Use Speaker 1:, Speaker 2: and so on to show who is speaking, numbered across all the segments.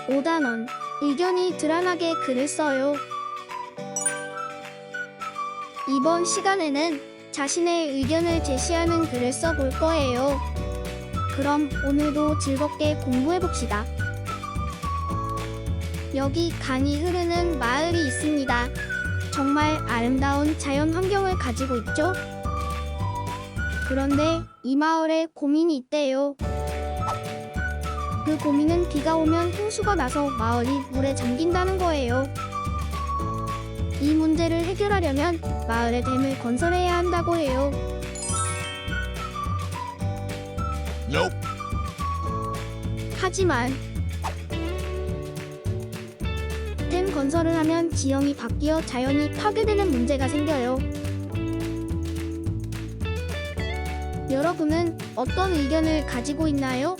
Speaker 1: 5단원 의견이 드러나게 글을 써요. 이번 시간에는 자신의 의견을 제시하는 글을 써볼 거예요. 그럼 오늘도 즐겁게 공부해봅시다. 여기 강이 흐르는 마을이 있습니다. 정말 아름다운 자연 환경을 가지고 있죠? 그런데 이 마을에 고민이 있대요. 그 고민은 비가 오면 홍수가 나서 마을이 물에 잠긴다는 거예요. 이 문제를 해결하려면 마을에 댐을 건설해야 한다고 해요.
Speaker 2: Nope.
Speaker 1: 하지만 댐 건설을 하면 지형이 바뀌어 자연이 파괴되는 문제가 생겨요. 여러분은 어떤 의견을 가지고 있나요?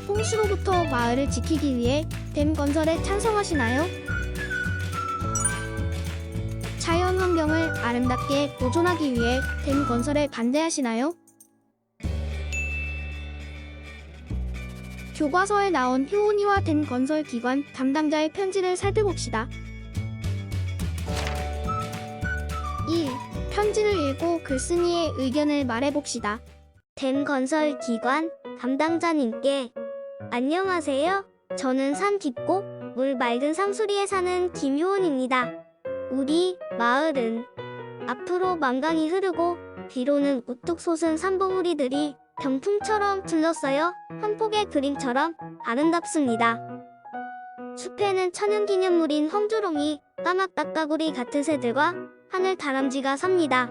Speaker 1: 홍수로부터 마을을 지키기 위해 댐 건설에 찬성하시나요? 자연 환경을 아름답게 보존하기 위해 댐 건설에 반대하시나요? 교과서에 나온 효은이와 댐 건설 기관 담당자의 편지를 살펴봅시다. 1. 편지를 읽고 글쓴이의 의견을 말해봅시다.
Speaker 3: 댐 건설 기관 담당자님께 안녕하세요. 저는 산 깊고 물 맑은 상수리에 사는 김효은입니다. 우리 마을은 앞으로 만강이 흐르고 뒤로는 우뚝 솟은 산봉우리들이 병풍처럼 둘러싸여 한 폭의 그림처럼 아름답습니다. 숲에는 천연기념물인 헝두롱이, 까막딱까구리 같은 새들과 하늘 다람쥐가 삽니다.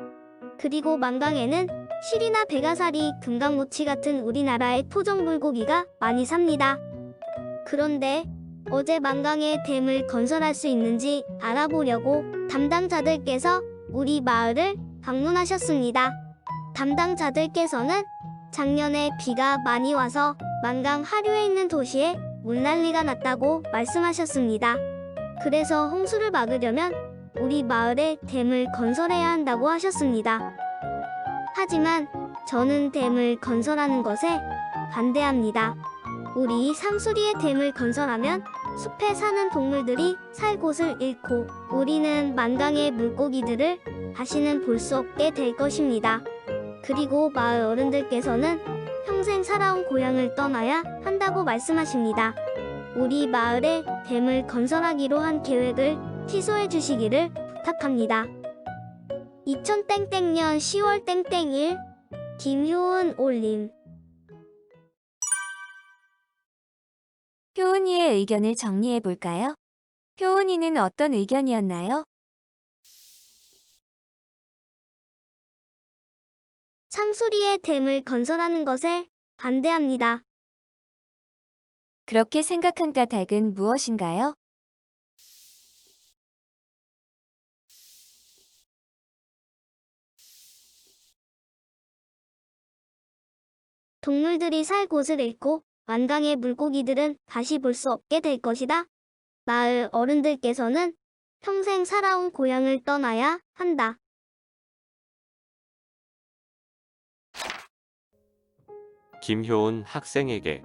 Speaker 3: 그리고 만강에는 실이나 베가사리, 금강모치 같은 우리나라의 토종 물고기가 많이 삽니다. 그런데 어제 만강에 댐을 건설할 수 있는지 알아보려고 담당자들께서 우리 마을을 방문하셨습니다. 담당자들께서는 작년에 비가 많이 와서 만강 하류에 있는 도시에 물난리가 났다고 말씀하셨습니다. 그래서 홍수를 막으려면 우리 마을에 댐을 건설해야 한다고 하셨습니다. 하지만 저는 댐을 건설하는 것에 반대합니다. 우리 상수리에 댐을 건설하면 숲에 사는 동물들이 살 곳을 잃고 우리는 만강의 물고기들을 다시는 볼 수 없게 될 것입니다. 그리고 마을 어른들께서는 평생 살아온 고향을 떠나야 한다고 말씀하십니다. 우리 마을에 댐을 건설하기로 한 계획을 취소해 주시기를 부탁합니다. 2000땡땡년 10월 땡땡일 김효은 올림.
Speaker 4: 효은이의 의견을 정리해 볼까요? 효은이는 어떤 의견이었나요?
Speaker 3: 상수리에 댐을 건설하는 것에 반대합니다.
Speaker 4: 그렇게 생각한 까닭은 무엇인가요?
Speaker 3: 동물들이 살 곳을 잃고 만강의 물고기들은 다시 볼 수 없게 될 것이다. 마을 어른들께서는 평생 살아온 고향을 떠나야 한다.
Speaker 5: 김효은 학생에게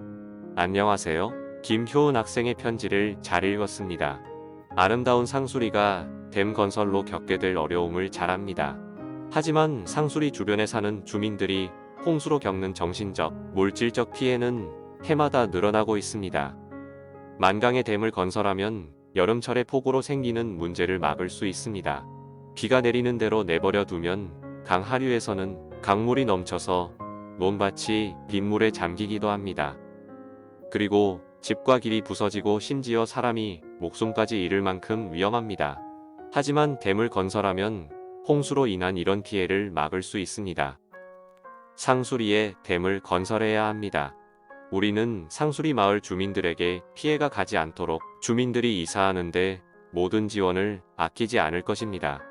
Speaker 5: 안녕하세요. 김효은 학생의 편지를 잘 읽었습니다. 아름다운 상수리가 댐 건설로 겪게 될 어려움을 잘 압니다. 하지만 상수리 주변에 사는 주민들이 홍수로 겪는 정신적, 물질적 피해는 해마다 늘어나고 있습니다. 만강의 댐을 건설하면 여름철에 폭우로 생기는 문제를 막을 수 있습니다. 비가 내리는 대로 내버려 두면 강 하류에서는 강물이 넘쳐서 논밭이 빗물에 잠기기도 합니다. 그리고 집과 길이 부서지고 심지어 사람이 목숨까지 잃을 만큼 위험합니다. 하지만 댐을 건설하면 홍수로 인한 이런 피해를 막을 수 있습니다. 상수리에 댐을 건설해야 합니다. 우리는 상수리 마을 주민들에게 피해가 가지 않도록 주민들이 이사하는데 모든 지원을 아끼지 않을 것입니다.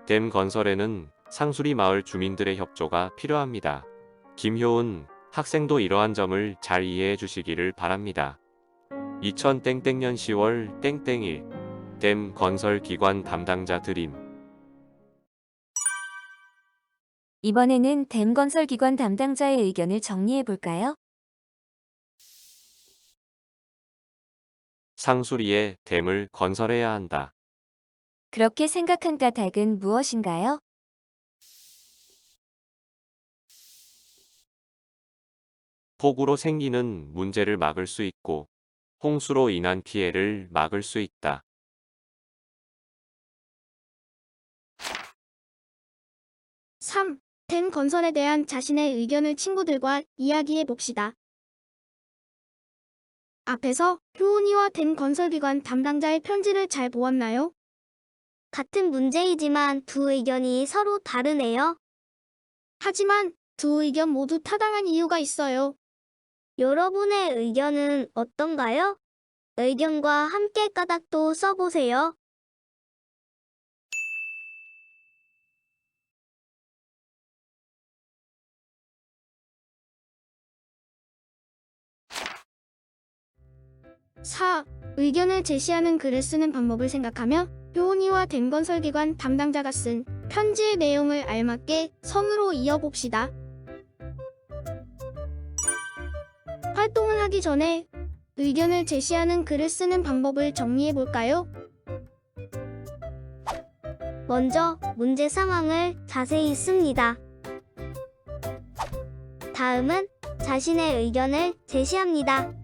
Speaker 5: 댐 건설에는 상수리 마을 주민들의 협조가 필요합니다. 김효은 학생도 이러한 점을 잘 이해해 주시기를 바랍니다. 2000땡땡년 10월 땡땡일 댐 건설 기관 담당자 드림.
Speaker 4: 이번에는 댐 건설 기관 담당자의 의견을 정리해 볼까요?
Speaker 5: 상수리에 댐을 건설해야 한다.
Speaker 4: 그렇게 생각한 까닭은 무엇인가요?
Speaker 5: 폭우로 생기는 문제를 막을 수 있고 홍수로 인한 피해를 막을 수 있다.
Speaker 1: 3. 댐 건설에 대한 자신의 의견을 친구들과 이야기해 봅시다. 앞에서 효은이와 댐 건설기관 담당자의 편지를 잘 보았나요?
Speaker 3: 같은 문제이지만 두 의견이 서로 다르네요.
Speaker 1: 하지만 두 의견 모두 타당한 이유가 있어요.
Speaker 3: 여러분의 의견은 어떤가요? 의견과 함께 까닭도 써보세요.
Speaker 1: (4) 의견을 제시하는 글을 쓰는 방법을 생각하며 효은이와 댐 건설기관 담당자가 쓴 편지의 내용을 알맞게 선으로 이어봅시다. 활동을 하기 전에 의견을 제시하는 글을 쓰는 방법을 정리해 볼까요?
Speaker 3: 먼저 문제 상황을 자세히 씁니다. 다음은 자신의 의견을 제시합니다.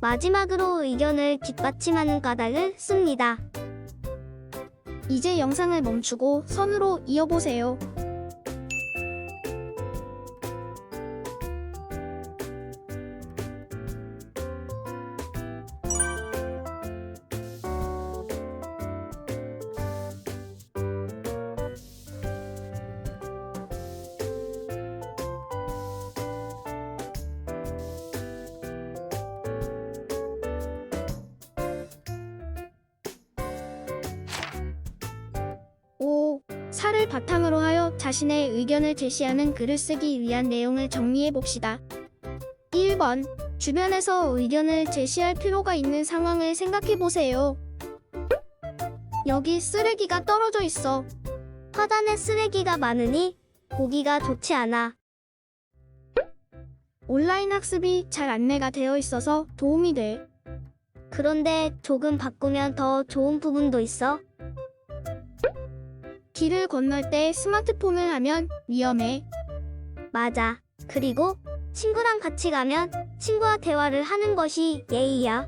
Speaker 3: 마지막으로 의견을 뒷받침하는 까닭을 씁니다.
Speaker 1: 이제 영상을 멈추고 선으로 이어보세요. (5) 사를 바탕으로 하여 자신의 의견을 제시하는 글을 쓰기 위한 내용을 정리해 봅시다. 1번. 주변에서 의견을 제시할 필요가 있는 상황을 생각해 보세요. 여기 쓰레기가 떨어져 있어.
Speaker 3: 화단에 쓰레기가 많으니 보기가 좋지 않아.
Speaker 1: 온라인 학습이 잘 안내가 되어 있어서 도움이 돼.
Speaker 3: 그런데 조금 바꾸면 더 좋은 부분도 있어.
Speaker 1: 길을 건널 때 스마트폰을 하면 위험해.
Speaker 3: 맞아. 그리고 친구랑 같이 가면 친구와 대화를 하는 것이 예의야.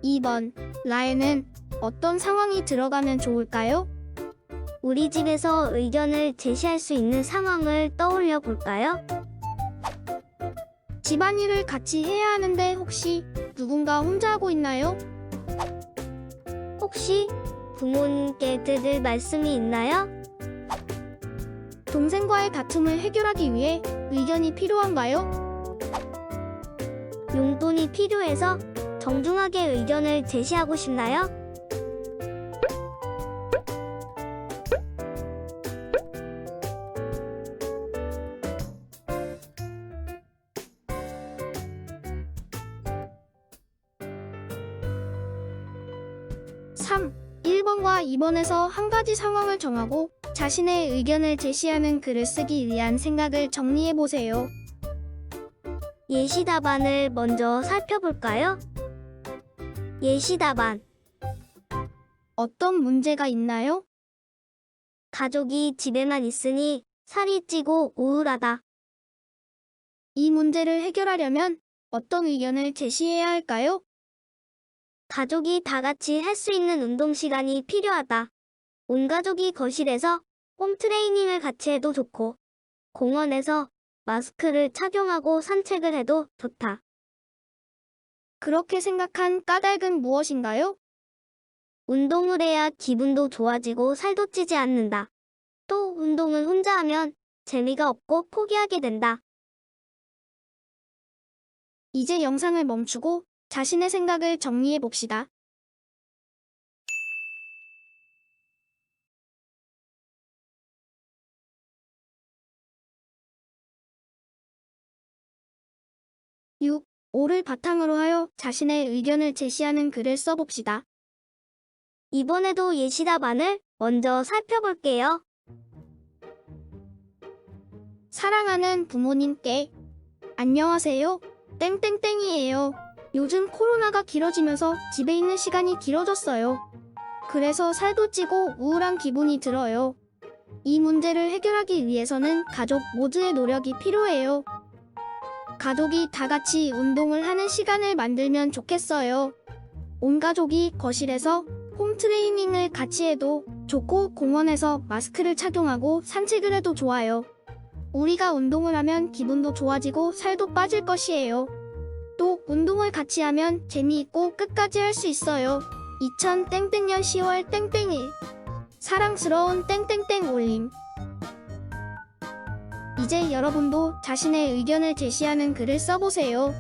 Speaker 1: 2번. 라에는 어떤 상황이 들어가면 좋을까요?
Speaker 3: 우리 집에서 의견을 제시할 수 있는 상황을 떠올려 볼까요?
Speaker 1: 집안일을 같이 해야 하는데 혹시 누군가 혼자 하고 있나요?
Speaker 3: 혹시 부모님께 드릴 말씀이 있나요?
Speaker 1: 동생과의 다툼을 해결하기 위해 의견이 필요한가요?
Speaker 3: 용돈이 필요해서 정중하게 의견을 제시하고 싶나요?
Speaker 1: (3) 1번과 2번에서 한 가지 상황을 정하고 자신의 의견을 제시하는 글을 쓰기 위한 생각을 정리해 보세요.
Speaker 3: 예시 답안을 먼저 살펴볼까요? 예시 답안.
Speaker 1: 어떤 문제가 있나요?
Speaker 3: 가족이 집에만 있으니 살이 찌고 우울하다.
Speaker 1: 이 문제를 해결하려면 어떤 의견을 제시해야 할까요?
Speaker 3: 가족이 다 같이 할 수 있는 운동 시간이 필요하다. 온 가족이 거실에서 홈 트레이닝을 같이 해도 좋고, 공원에서 마스크를 착용하고 산책을 해도 좋다.
Speaker 1: 그렇게 생각한 까닭은 무엇인가요?
Speaker 3: 운동을 해야 기분도 좋아지고 살도 찌지 않는다. 또 운동을 혼자 하면 재미가 없고 포기하게 된다.
Speaker 1: 이제 영상을 멈추고 자신의 생각을 정리해 봅시다. (6) 5를 바탕으로 하여 자신의 의견을 제시하는 글을 써봅시다.
Speaker 3: 이번에도 예시 답안을 먼저 살펴볼게요.
Speaker 1: 사랑하는 부모님께 안녕하세요. 땡땡땡이에요. 요즘 코로나가 길어지면서 집에 있는 시간이 길어졌어요. 그래서 살도 찌고 우울한 기분이 들어요. 이 문제를 해결하기 위해서는 가족 모두의 노력이 필요해요. 가족이 다 같이 운동을 하는 시간을 만들면 좋겠어요. 온 가족이 거실에서 홈 트레이닝을 같이 해도 좋고 공원에서 마스크를 착용하고 산책을 해도 좋아요. 우리가 운동을 하면 기분도 좋아지고 살도 빠질 것이에요. 또 운동을 같이 하면 재미있고 끝까지 할 수 있어요. 2000땡땡년 10월 땡땡일 사랑스러운 땡땡땡 올림. 이제 여러분도 자신의 의견을 제시하는 글을 써보세요.